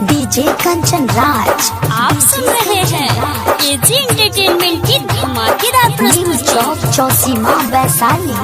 DJ Kanchan राज आप सुन रहे हैं एजी एंटरटेनमेंट की धमाकेदार प्रस्तुति। चौक चौसीमा वैशाली।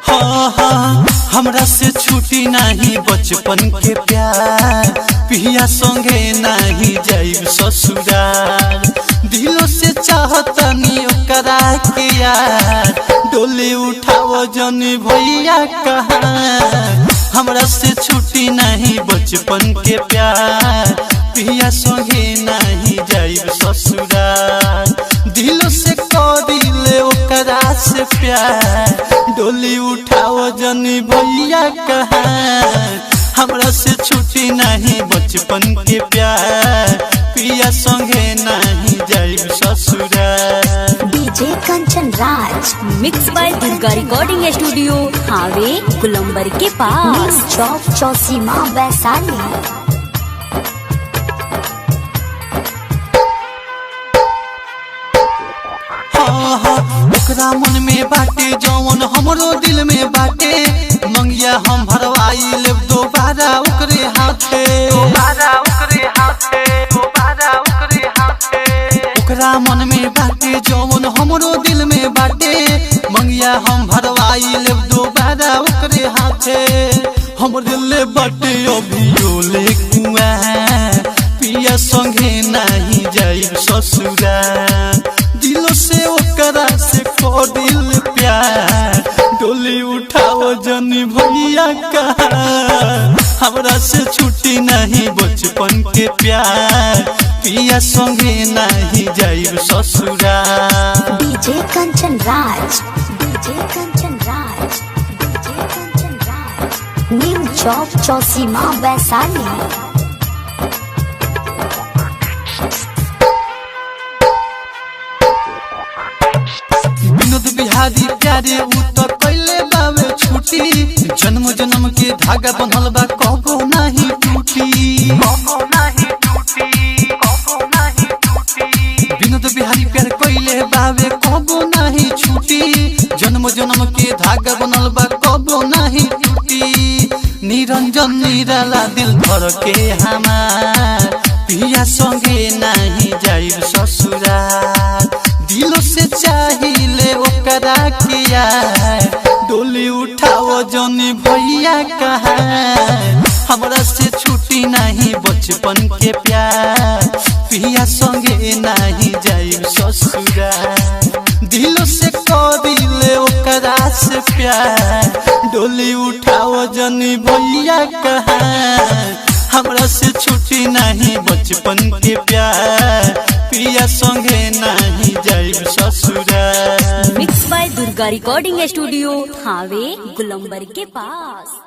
हाँ हाँ हमरा से छूटी नहीं बचपन के प्यार, पिया संगे नहीं जाइब ससुराल। दिलों से चाहतनी ओकरा के यार, डोली उठाओ जनी भैया कहाँ। हमरा से छूटी नहीं बचपन के प्यार, पिया संगे नहीं जाइब ससुराल। दिलों से करिले ओकरा से प्यार, डोली उठाओ जनी भैया कहाँ। हमरा से छूटी नहीं बचपन के प्यार, पिया संगे नहीं जाइब ससुराल। DJ Kanchan Raj mix by Durga recording studio, हावे गुलंबर के पास, चौक चौसीमा वैशाली। ओकरा मन में बाटे जौन हमरो दिल में बाटे, मंगिया हम भरवाई लेब दोबारा ओकरे हाथे। ओकरा मन में बाटे जौन हमरो दिल में बाटे, मंगिया हम भरवाई लेब दोबारा ओकरे हाथे। हमर दिल बाटे अभियोले कुआं, पिया संगे नहीं जाइब ससुराल। दिलों से ओकरा से दिल प्यार, डोली उठाओ जनी भैया कहाँ। हमरा से छूटी नहीं बचपन के प्यार, पिया संगे नहीं जाइब ससुराल। डीजे कंचन राज, डीजे कंचन राज, डीजे कंचन राज। न्यू चौक चौसीमा वैशाली। विनोद बिहारी प्यारे उतर पहले बावे छुट्टी, जन्म जन्म के धागा बनल बा कबो नहीं टूटी। विनोद बिहारी प्यारे पहले बावे कबो नहीं छूटी, जन्म जन्म के धागा बनल बा कबो नहीं टूटी। निरंजन निराला दिल भर के हमार, पिया संगे नहीं जाइब ससुराल। दिलों से चाहिए ओकरा के यार, डोली उठाओ जनी भैया कहाँ। हमरा से छूटी नहीं बचपन के प्यार, पिया संगे नहीं जाइब ससुराल। दिलों से करिले ओकरा से प्यार, डोली उठाओ जनी भैया कहाँ। हमरा से छूटी नहीं बचपन के प्यार, पिया संगे नहीं जाइब ससुराल। Mix by Durga recording studio, हावे गुलंबर के पास।